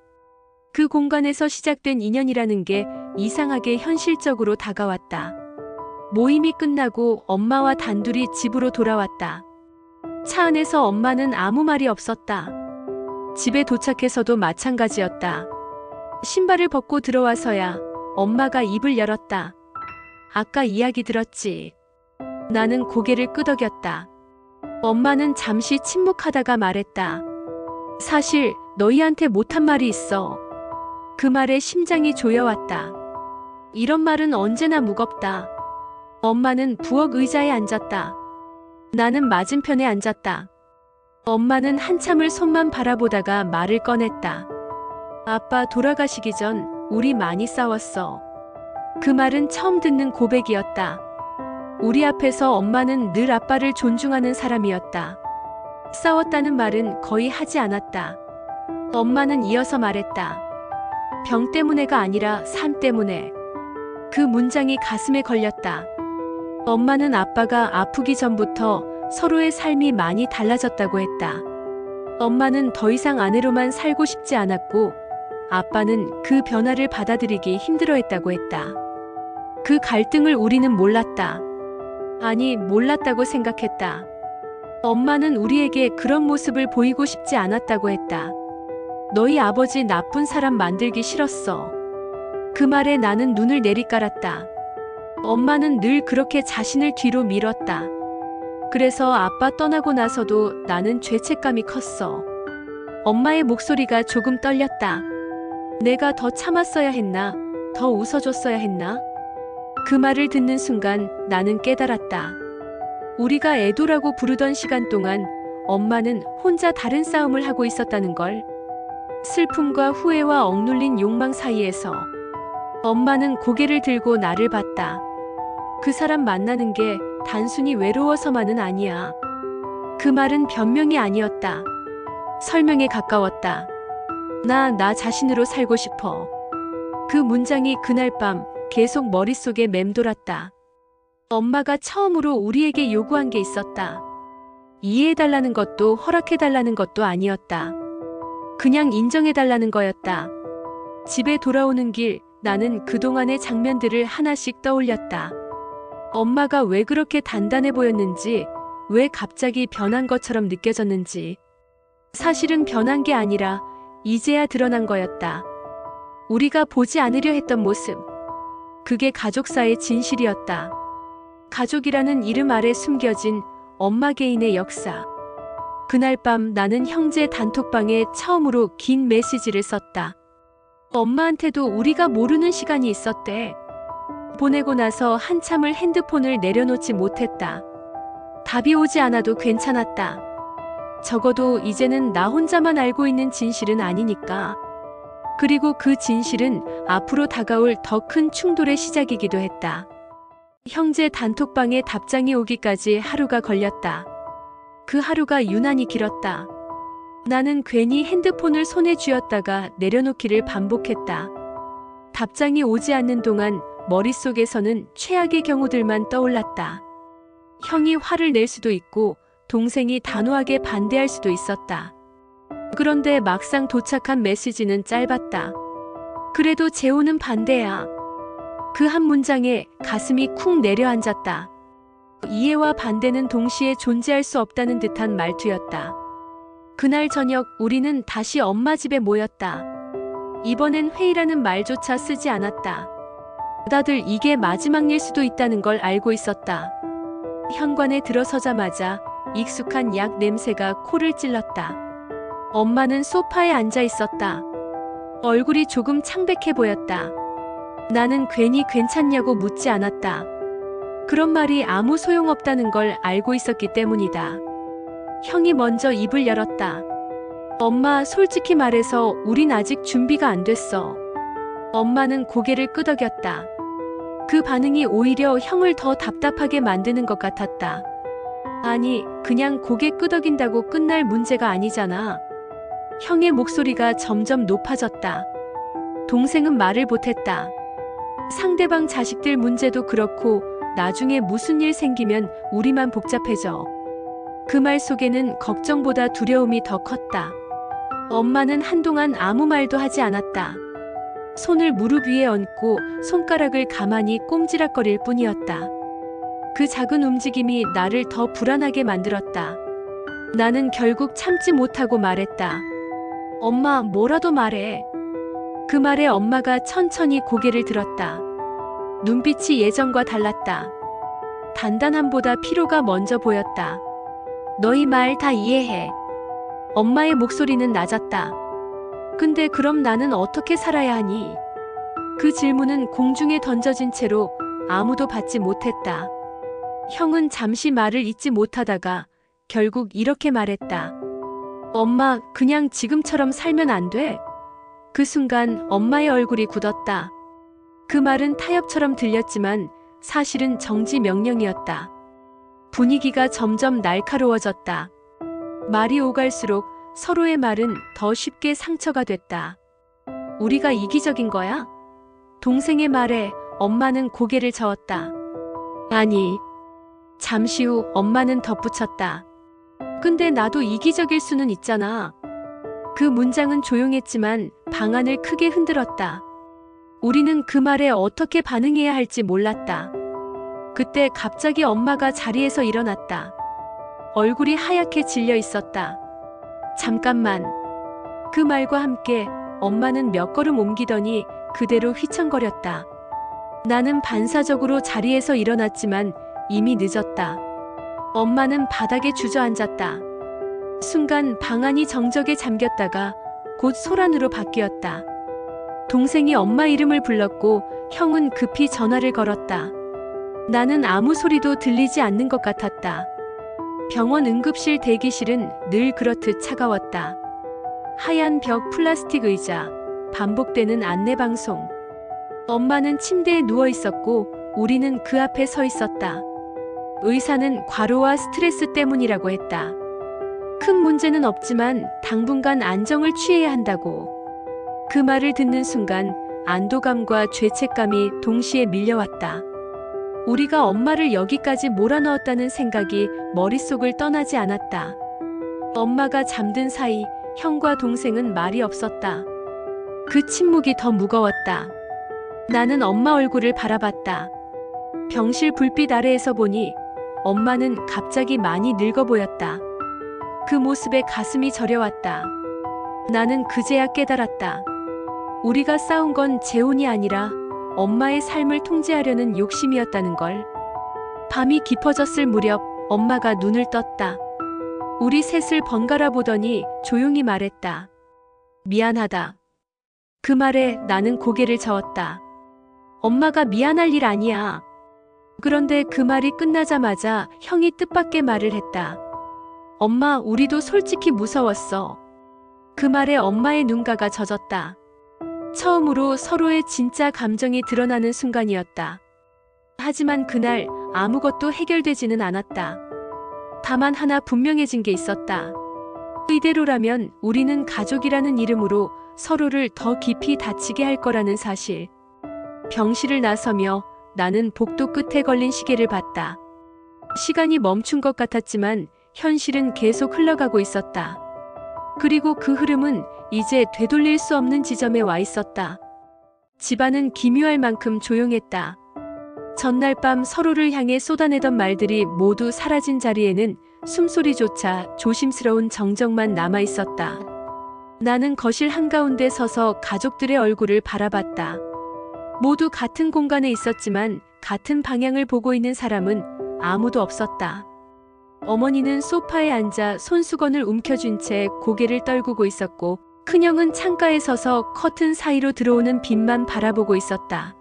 그 공간에서 시작된 인연이라는 게 이상하게 현실적으로 다가왔다. 모임이 끝나고 엄마와 단둘이 집으로 돌아왔다. 차 안에서 엄마는 아무 말이 없었다. 집에 도착해서도 마찬가지였다. 신발을 벗고 들어와서야 엄마가 입을 열었다. 아까 이야기 들었지? 나는 고개를 끄덕였다. 엄마는 잠시 침묵하다가 말했다. 사실 너희한테 못한 말이 있어. 그 말에 심장이 조여왔다. 이런 말은 언제나 무겁다. 엄마는 부엌 의자에 앉았다. 나는 맞은편에 앉았다. 엄마는 한참을 손만 바라보다가 말을 꺼냈다. 아빠 돌아가시기 전 우리 많이 싸웠어. 그 말은 처음 듣는 고백이었다. 우리 앞에서 엄마는 늘 아빠를 존중하는 사람이었다. 싸웠다는 말은 거의 하지 않았다. 엄마는 이어서 말했다. 병 때문에가 아니라 삶 때문에. 그 문장이 가슴에 걸렸다. 엄마는 아빠가 아프기 전부터 서로의 삶이 많이 달라졌다고 했다. 엄마는 더 이상 아내로만 살고 싶지 않았고 아빠는 그 변화를 받아들이기 힘들어했다고 했다. 그 갈등을 우리는 몰랐다. 아니, 몰랐다고 생각했다. 엄마는 우리에게 그런 모습을 보이고 싶지 않았다고 했다. 너희 아버지 나쁜 사람 만들기 싫었어. 그 말에 나는 눈을 내리깔았다. 엄마는 늘 그렇게 자신을 뒤로 밀었다. 그래서 아빠 떠나고 나서도 나는 죄책감이 컸어. 엄마의 목소리가 조금 떨렸다. 내가 더 참았어야 했나? 더 웃어줬어야 했나? 그 말을 듣는 순간 나는 깨달았다. 우리가 애도라고 부르던 시간 동안 엄마는 혼자 다른 싸움을 하고 있었다는 걸. 슬픔과 후회와 억눌린 욕망 사이에서 엄마는 고개를 들고 나를 봤다. 그 사람 만나는 게 단순히 외로워서만은 아니야. 그 말은 변명이 아니었다. 설명에 가까웠다. 나 자신으로 살고 싶어. 그 문장이 그날 밤 계속 머릿속에 맴돌았다. 엄마가 처음으로 우리에게 요구한 게 있었다. 이해해달라는 것도 허락해달라는 것도 아니었다. 그냥 인정해달라는 거였다. 집에 돌아오는 길 나는 그동안의 장면들을 하나씩 떠올렸다. 엄마가 왜 그렇게 단단해 보였는지, 왜 갑자기 변한 것처럼 느껴졌는지. 사실은 변한 게 아니라 이제야 드러난 거였다. 우리가 보지 않으려 했던 모습. 그게 가족사의 진실이었다. 가족이라는 이름 아래 숨겨진 엄마 개인의 역사. 그날 밤 나는 형제 단톡방에 처음으로 긴 메시지를 썼다. 엄마한테도 우리가 모르는 시간이 있었대. 보내고 나서 한참을 핸드폰을 내려놓지 못했다. 답이 오지 않아도 괜찮았다. 적어도 이제는 나 혼자만 알고 있는 진실은 아니니까. 그리고 그 진실은 앞으로 다가올 더 큰 충돌의 시작이기도 했다. 형제 단톡방에 답장이 오기까지 하루가 걸렸다. 그 하루가 유난히 길었다. 나는 괜히 핸드폰을 손에 쥐었다가 내려놓기를 반복했다. 답장이 오지 않는 동안 머릿속에서는 최악의 경우들만 떠올랐다. 형이 화를 낼 수도 있고 동생이 단호하게 반대할 수도 있었다. 그런데 막상 도착한 메시지는 짧았다. 그래도 재호는 반대야. 그 한 문장에 가슴이 쿵 내려앉았다. 이해와 반대는 동시에 존재할 수 없다는 듯한 말투였다. 그날 저녁 우리는 다시 엄마 집에 모였다. 이번엔 회의라는 말조차 쓰지 않았다. 다들 이게 마지막 일 수도 있다는 걸 알고 있었다. 현관에 들어서자마자 익숙한 약 냄새가 코를 찔렀다. 엄마는 소파에 앉아 있었다. 얼굴이 조금 창백해 보였다. 나는 괜히 괜찮냐고 묻지 않았다. 그런 말이 아무 소용없다는 걸 알고 있었기 때문이다. 형이 먼저 입을 열었다. 엄마, 솔직히 말해서 우린 아직 준비가 안 됐어. 엄마는 고개를 끄덕였다. 그 반응이 오히려 형을 더 답답하게 만드는 것 같았다. 아니, 그냥 고개 끄덕인다고 끝날 문제가 아니잖아. 형의 목소리가 점점 높아졌다. 동생은 말을 못했다. 상대방 자식들 문제도 그렇고 나중에 무슨 일 생기면 우리만 복잡해져. 그 말 속에는 걱정보다 두려움이 더 컸다. 엄마는 한동안 아무 말도 하지 않았다. 손을 무릎 위에 얹고 손가락을 가만히 꼼지락거릴 뿐이었다. 그 작은 움직임이 나를 더 불안하게 만들었다. 나는 결국 참지 못하고 말했다. 엄마, 뭐라도 말해. 그 말에 엄마가 천천히 고개를 들었다. 눈빛이 예전과 달랐다. 단단함보다 피로가 먼저 보였다. 너희 말 다 이해해. 엄마의 목소리는 낮았다. 근데 그럼 나는 어떻게 살아야 하니? 그 질문은 공중에 던져진 채로 아무도 받지 못했다. 형은 잠시 말을 잇지 못하다가 결국 이렇게 말했다. 엄마, 그냥 지금처럼 살면 안 돼? 그 순간 엄마의 얼굴이 굳었다. 그 말은 타협처럼 들렸지만 사실은 정지 명령이었다. 분위기가 점점 날카로워졌다. 말이 오갈수록 서로의 말은 더 쉽게 상처가 됐다. 우리가 이기적인 거야? 동생의 말에 엄마는 고개를 저었다. 아니. 잠시 후 엄마는 덧붙였다. 근데 나도 이기적일 수는 있잖아. 그 문장은 조용했지만 방안을 크게 흔들었다. 우리는 그 말에 어떻게 반응해야 할지 몰랐다. 그때 갑자기 엄마가 자리에서 일어났다. 얼굴이 하얗게 질려 있었다. 잠깐만. 그 말과 함께 엄마는 몇 걸음 옮기더니 그대로 휘청거렸다. 나는 반사적으로 자리에서 일어났지만 이미 늦었다. 엄마는 바닥에 주저앉았다. 순간 방안이 정적에 잠겼다가 곧 소란으로 바뀌었다. 동생이 엄마 이름을 불렀고 형은 급히 전화를 걸었다. 나는 아무 소리도 들리지 않는 것 같았다. 병원 응급실 대기실은 늘 그렇듯 차가웠다. 하얀 벽, 플라스틱 의자, 반복되는 안내방송. 엄마는 침대에 누워 있었고 우리는 그 앞에 서 있었다. 의사는 과로와 스트레스 때문이라고 했다. 큰 문제는 없지만 당분간 안정을 취해야 한다고. 그 말을 듣는 순간 안도감과 죄책감이 동시에 밀려왔다. 우리가 엄마를 여기까지 몰아넣었다는 생각이 머릿속을 떠나지 않았다. 엄마가 잠든 사이 형과 동생은 말이 없었다. 그 침묵이 더 무거웠다. 나는 엄마 얼굴을 바라봤다. 병실 불빛 아래에서 보니 엄마는 갑자기 많이 늙어 보였다. 그 모습에 가슴이 저려왔다. 나는 그제야 깨달았다. 우리가 싸운 건 재혼이 아니라 엄마의 삶을 통제하려는 욕심이었다는 걸. 밤이 깊어졌을 무렵 엄마가 눈을 떴다. 우리 셋을 번갈아 보더니 조용히 말했다. 미안하다. 그 말에 나는 고개를 저었다. 엄마가 미안할 일 아니야. 그런데 그 말이 끝나자마자 형이 뜻밖의 말을 했다. 엄마, 우리도 솔직히 무서웠어. 그 말에 엄마의 눈가가 젖었다. 처음으로 서로의 진짜 감정이 드러나는 순간이었다. 하지만 그날 아무것도 해결되지는 않았다. 다만 하나 분명해진 게 있었다. 이대로라면 우리는 가족이라는 이름으로 서로를 더 깊이 다치게 할 거라는 사실. 병실을 나서며 나는 복도 끝에 걸린 시계를 봤다. 시간이 멈춘 것 같았지만 현실은 계속 흘러가고 있었다. 그리고 그 흐름은 이제 되돌릴 수 없는 지점에 와 있었다. 집안은 기묘할 만큼 조용했다. 전날 밤 서로를 향해 쏟아내던 말들이 모두 사라진 자리에는 숨소리조차 조심스러운 정적만 남아 있었다. 나는 거실 한가운데 서서 가족들의 얼굴을 바라봤다. 모두 같은 공간에 있었지만 같은 방향을 보고 있는 사람은 아무도 없었다. 어머니는 소파에 앉아 손수건을 움켜쥔 채 고개를 떨구고 있었고, 큰형은 창가에 서서 커튼 사이로 들어오는 빛만 바라보고 있었다.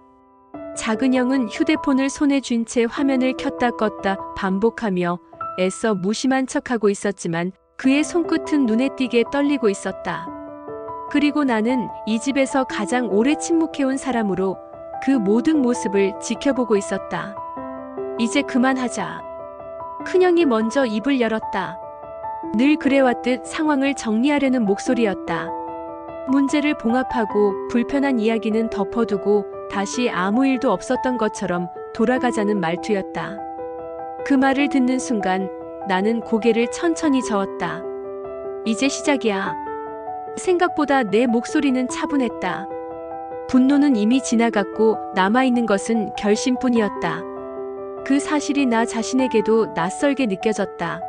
작은 형은 휴대폰을 손에 쥔 채 화면을 켰다 껐다 반복하며 애써 무심한 척하고 있었지만 그의 손끝은 눈에 띄게 떨리고 있었다. 그리고 나는 이 집에서 가장 오래 침묵해온 사람으로 그 모든 모습을 지켜보고 있었다. 이제 그만하자. 큰형이 먼저 입을 열었다. 늘 그래왔듯 상황을 정리하려는 목소리였다. 문제를 봉합하고 불편한 이야기는 덮어두고 다시 아무 일도 없었던 것처럼 돌아가자는 말투였다. 그 말을 듣는 순간 나는 고개를 천천히 저었다. 이제 시작이야. 생각보다 내 목소리는 차분했다. 분노는 이미 지나갔고 남아있는 것은 결심뿐이었다. 그 사실이 나 자신에게도 낯설게 느껴졌다.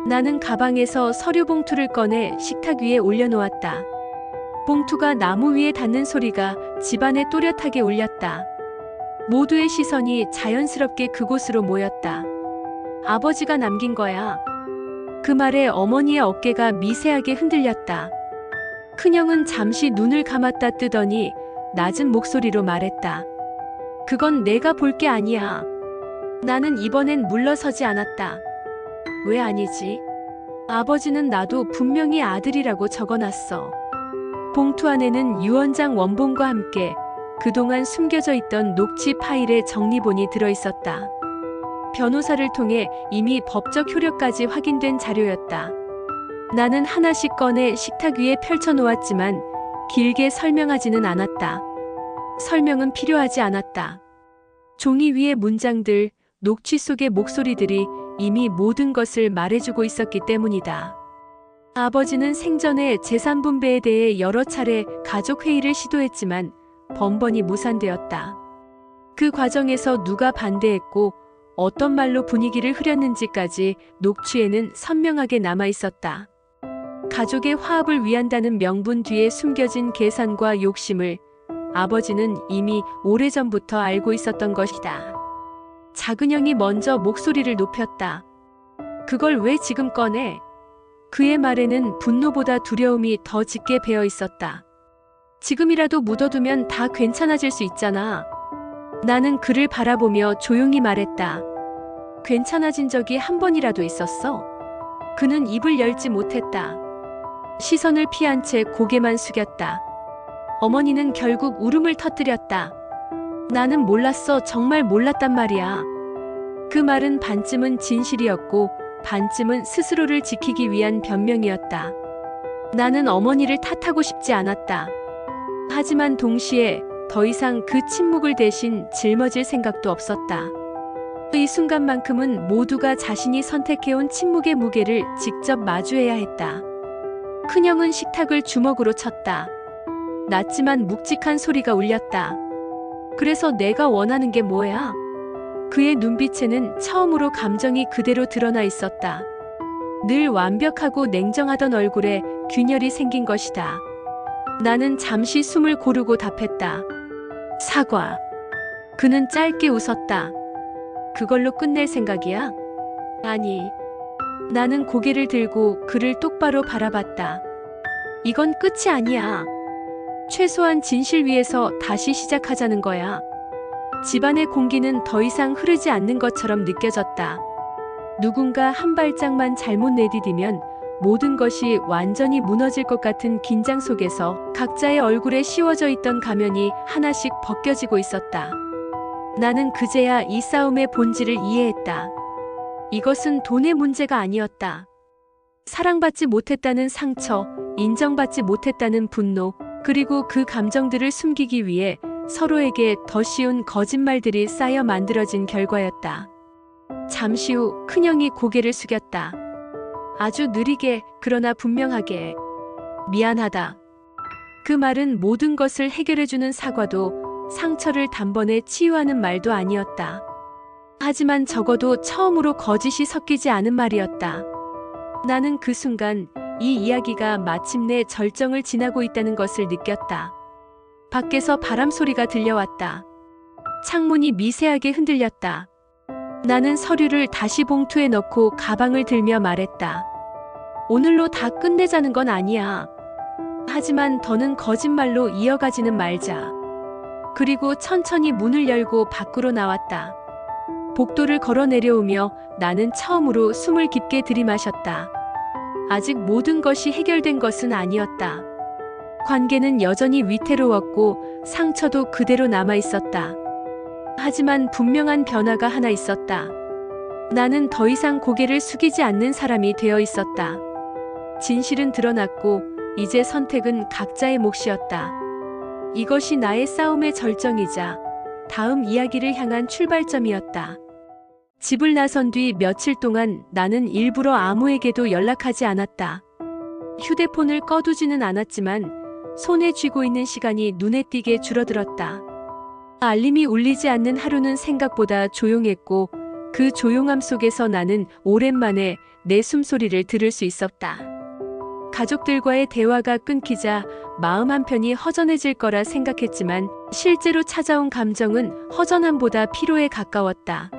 나는 가방에서 서류 봉투를 꺼내 식탁 위에 올려놓았다. 봉투가 나무 위에 닿는 소리가 집안에 또렷하게 울렸다. 모두의 시선이 자연스럽게 그곳으로 모였다. 아버지가 남긴 거야. 그 말에 어머니의 어깨가 미세하게 흔들렸다. 큰형은 잠시 눈을 감았다 뜨더니 낮은 목소리로 말했다. 그건 내가 볼 게 아니야. 나는 이번엔 물러서지 않았다. 왜 아니지? 아버지는 나도 분명히 아들이라고 적어놨어. 봉투 안에는 유언장 원본과 함께 그동안 숨겨져 있던 녹취 파일의 정리본이 들어있었다. 변호사를 통해 이미 법적 효력까지 확인된 자료였다. 나는 하나씩 꺼내 식탁 위에 펼쳐놓았지만 길게 설명하지는 않았다. 설명은 필요하지 않았다. 종이 위의 문장들, 녹취 속의 목소리들이 이미 모든 것을 말해주고 있었기 때문이다. 아버지는 생전에 재산 분배에 대해 여러 차례 가족 회의를 시도했지만 번번이 무산되었다. 그 과정에서 누가 반대했고 어떤 말로 분위기를 흐렸는지까지 녹취에는 선명하게 남아 있었다. 가족의 화합을 위한다는 명분 뒤에 숨겨진 계산과 욕심을 아버지는 이미 오래전부터 알고 있었던 것이다. 작은 형이 먼저 목소리를 높였다. 그걸 왜 지금 꺼내? 그의 말에는 분노보다 두려움이 더 짙게 배어 있었다. 지금이라도 묻어두면 다 괜찮아질 수 있잖아. 나는 그를 바라보며 조용히 말했다. 괜찮아진 적이 한 번이라도 있었어? 그는 입을 열지 못했다. 시선을 피한 채 고개만 숙였다. 어머니는 결국 울음을 터뜨렸다. 나는 몰랐어. 정말 몰랐단 말이야. 그 말은 반쯤은 진실이었고 반쯤은 스스로를 지키기 위한 변명이었다. 나는 어머니를 탓하고 싶지 않았다. 하지만 동시에 더 이상 그 침묵을 대신 짊어질 생각도 없었다. 이 순간만큼은 모두가 자신이 선택해온 침묵의 무게를 직접 마주해야 했다. 큰형은 식탁을 주먹으로 쳤다. 낮지만 묵직한 소리가 울렸다. 그래서 내가 원하는 게 뭐야? 그의 눈빛에는 처음으로 감정이 그대로 드러나 있었다. 늘 완벽하고 냉정하던 얼굴에 균열이 생긴 것이다. 나는 잠시 숨을 고르고 답했다. 사과. 그는 짧게 웃었다. 그걸로 끝낼 생각이야? 아니. 나는 고개를 들고 그를 똑바로 바라봤다. 이건 끝이 아니야. 최소한 진실 위에서 다시 시작하자는 거야. 집안의 공기는 더 이상 흐르지 않는 것처럼 느껴졌다. 누군가 한 발짝만 잘못 내디디면 모든 것이 완전히 무너질 것 같은 긴장 속에서 각자의 얼굴에 씌워져 있던 가면이 하나씩 벗겨지고 있었다. 나는 그제야 이 싸움의 본질을 이해했다. 이것은 돈의 문제가 아니었다. 사랑받지 못했다는 상처, 인정받지 못했다는 분노, 그리고 그 감정들을 숨기기 위해 서로에게 더 쉬운 거짓말들이 쌓여 만들어진 결과였다. 잠시 후 큰형이 고개를 숙였다. 아주 느리게, 그러나 분명하게. 미안하다. 그 말은 모든 것을 해결해주는 사과도 상처를 단번에 치유하는 말도 아니었다. 하지만 적어도 처음으로 거짓이 섞이지 않은 말이었다. 나는 그 순간 이 이야기가 마침내 절정을 지나고 있다는 것을 느꼈다. 밖에서 바람 소리가 들려왔다. 창문이 미세하게 흔들렸다. 나는 서류를 다시 봉투에 넣고 가방을 들며 말했다. 오늘로 다 끝내자는 건 아니야. 하지만 더는 거짓말로 이어가지는 말자. 그리고 천천히 문을 열고 밖으로 나왔다. 복도를 걸어 내려오며 나는 처음으로 숨을 깊게 들이마셨다. 아직 모든 것이 해결된 것은 아니었다. 관계는 여전히 위태로웠고 상처도 그대로 남아 있었다. 하지만 분명한 변화가 하나 있었다. 나는 더 이상 고개를 숙이지 않는 사람이 되어 있었다. 진실은 드러났고 이제 선택은 각자의 몫이었다. 이것이 나의 싸움의 절정이자 다음 이야기를 향한 출발점이었다. 집을 나선 뒤 며칠 동안 나는 일부러 아무에게도 연락하지 않았다. 휴대폰을 꺼두지는 않았지만 손에 쥐고 있는 시간이 눈에 띄게 줄어들었다. 알림이 울리지 않는 하루는 생각보다 조용했고 그 조용함 속에서 나는 오랜만에 내 숨소리를 들을 수 있었다. 가족들과의 대화가 끊기자 마음 한편이 허전해질 거라 생각했지만 실제로 찾아온 감정은 허전함보다 피로에 가까웠다.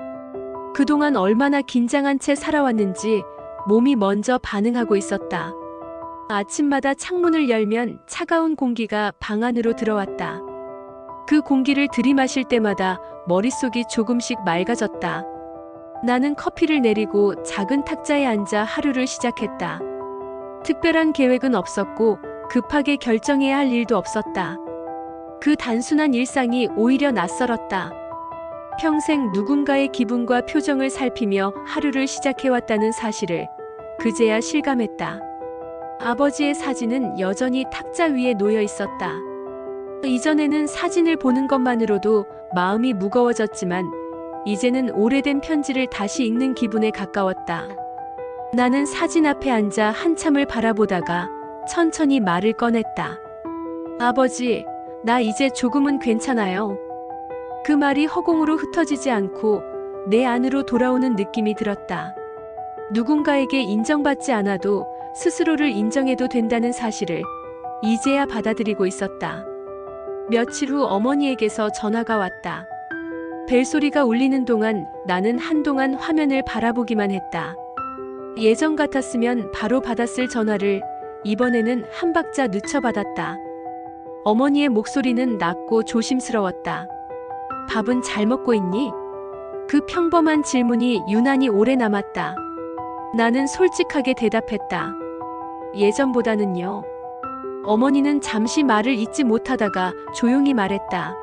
그동안 얼마나 긴장한 채 살아왔는지 몸이 먼저 반응하고 있었다. 아침마다 창문을 열면 차가운 공기가 방 안으로 들어왔다. 그 공기를 들이마실 때마다 머릿속이 조금씩 맑아졌다. 나는 커피를 내리고 작은 탁자에 앉아 하루를 시작했다. 특별한 계획은 없었고 급하게 결정해야 할 일도 없었다. 그 단순한 일상이 오히려 낯설었다. 평생 누군가의 기분과 표정을 살피며 하루를 시작해왔다는 사실을 그제야 실감했다. 아버지의 사진은 여전히 탁자 위에 놓여 있었다. 이전에는 사진을 보는 것만으로도 마음이 무거워졌지만 이제는 오래된 편지를 다시 읽는 기분에 가까웠다. 나는 사진 앞에 앉아 한참을 바라보다가 천천히 말을 꺼냈다. 아버지, 나 이제 조금은 괜찮아요. 그 말이 허공으로 흩어지지 않고 내 안으로 돌아오는 느낌이 들었다. 누군가에게 인정받지 않아도 스스로를 인정해도 된다는 사실을 이제야 받아들이고 있었다. 며칠 후 어머니에게서 전화가 왔다. 벨소리가 울리는 동안 나는 한동안 화면을 바라보기만 했다. 예전 같았으면 바로 받았을 전화를 이번에는 한 박자 늦춰 받았다. 어머니의 목소리는 낮고 조심스러웠다. 밥은 잘 먹고 있니? 그 평범한 질문이 유난히 오래 남았다. 나는 솔직하게 대답했다. 예전보다는요. 어머니는 잠시 말을 잇지 못하다가 조용히 말했다.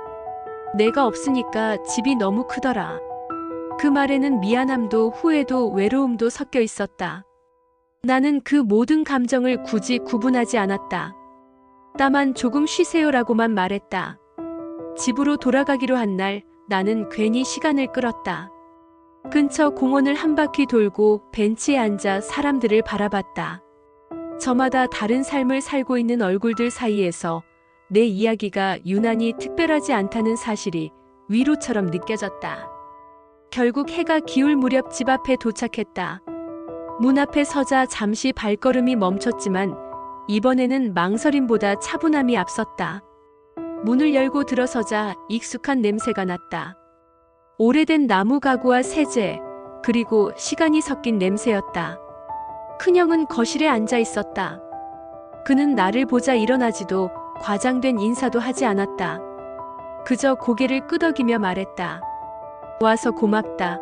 내가 없으니까 집이 너무 크더라. 그 말에는 미안함도 후회도 외로움도 섞여 있었다. 나는 그 모든 감정을 굳이 구분하지 않았다. 다만 조금 쉬세요라고만 말했다. 집으로 돌아가기로 한 날 나는 괜히 시간을 끌었다. 근처 공원을 한 바퀴 돌고 벤치에 앉아 사람들을 바라봤다. 저마다 다른 삶을 살고 있는 얼굴들 사이에서 내 이야기가 유난히 특별하지 않다는 사실이 위로처럼 느껴졌다. 결국 해가 기울 무렵 집 앞에 도착했다. 문 앞에 서자 잠시 발걸음이 멈췄지만 이번에는 망설임보다 차분함이 앞섰다. 문을 열고 들어서자 익숙한 냄새가 났다. 오래된 나무 가구와 세제, 그리고 시간이 섞인 냄새였다. 큰형은 거실에 앉아 있었다. 그는 나를 보자 일어나지도 과장된 인사도 하지 않았다. 그저 고개를 끄덕이며 말했다. 와서 고맙다.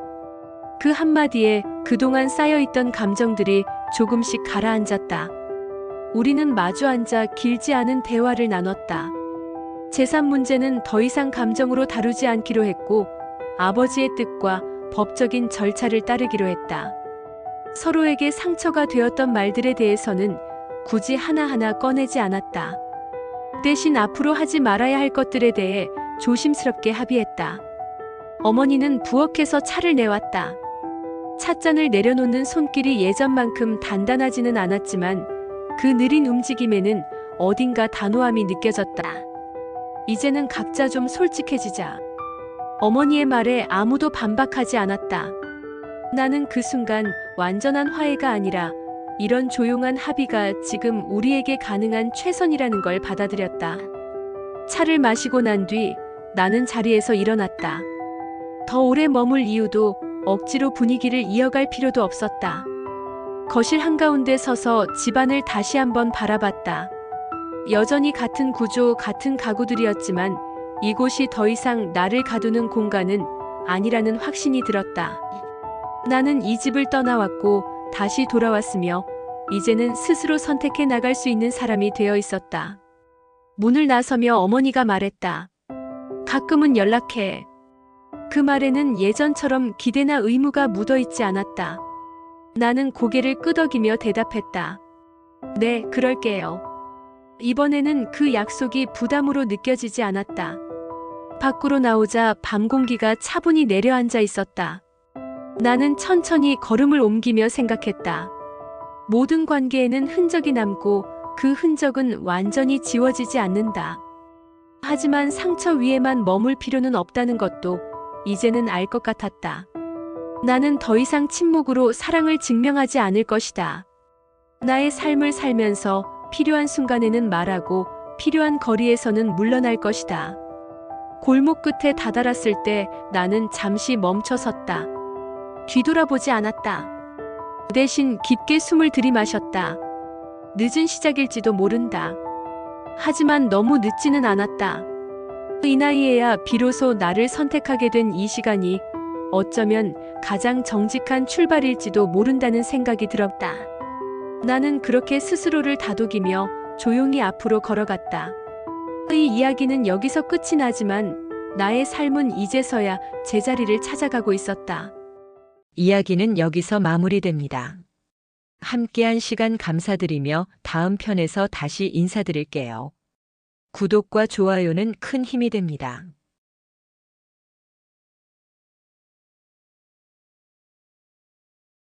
그 한마디에 그동안 쌓여있던 감정들이 조금씩 가라앉았다. 우리는 마주 앉아 길지 않은 대화를 나눴다. 재산 문제는 더 이상 감정으로 다루지 않기로 했고 아버지의 뜻과 법적인 절차를 따르기로 했다. 서로에게 상처가 되었던 말들에 대해서는 굳이 하나하나 꺼내지 않았다. 대신 앞으로 하지 말아야 할 것들에 대해 조심스럽게 합의했다. 어머니는 부엌에서 차를 내왔다. 찻잔을 내려놓는 손길이 예전만큼 단단하지는 않았지만 그 느린 움직임에는 어딘가 단호함이 느껴졌다. 이제는 각자 좀 솔직해지자. 어머니의 말에 아무도 반박하지 않았다. 나는 그 순간 완전한 화해가 아니라 이런 조용한 합의가 지금 우리에게 가능한 최선이라는 걸 받아들였다. 차를 마시고 난 뒤 나는 자리에서 일어났다. 더 오래 머물 이유도 억지로 분위기를 이어갈 필요도 없었다. 거실 한가운데 서서 집안을 다시 한번 바라봤다. 여전히 같은 구조, 같은 가구들이었지만 이곳이 더 이상 나를 가두는 공간은 아니라는 확신이 들었다. 나는 이 집을 떠나왔고 다시 돌아왔으며 이제는 스스로 선택해 나갈 수 있는 사람이 되어 있었다. 문을 나서며 어머니가 말했다. 가끔은 연락해. 그 말에는 예전처럼 기대나 의무가 묻어있지 않았다. 나는 고개를 끄덕이며 대답했다. 네, 그럴게요. 이번에는 그 약속이 부담으로 느껴지지 않았다. 밖으로 나오자 밤 공기가 차분히 내려앉아 있었다. 나는 천천히 걸음을 옮기며 생각했다. 모든 관계에는 흔적이 남고 그 흔적은 완전히 지워지지 않는다. 하지만 상처 위에만 머물 필요는 없다는 것도 이제는 알 것 같았다. 나는 더 이상 침묵으로 사랑을 증명하지 않을 것이다. 나의 삶을 살면서 필요한 순간에는 말하고 필요한 거리에서는 물러날 것이다. 골목 끝에 다다랐을 때 나는 잠시 멈춰섰다. 뒤돌아보지 않았다. 대신 깊게 숨을 들이마셨다. 늦은 시작일지도 모른다. 하지만 너무 늦지는 않았다. 이 나이에야 비로소 나를 선택하게 된 이 시간이 어쩌면 가장 정직한 출발일지도 모른다는 생각이 들었다. 나는 그렇게 스스로를 다독이며 조용히 앞으로 걸어갔다. 이 이야기는 여기서 끝이 나지만 나의 삶은 이제서야 제자리를 찾아가고 있었다. 이야기는 여기서 마무리됩니다. 함께한 시간 감사드리며 다음 편에서 다시 인사드릴게요. 구독과 좋아요는 큰 힘이 됩니다.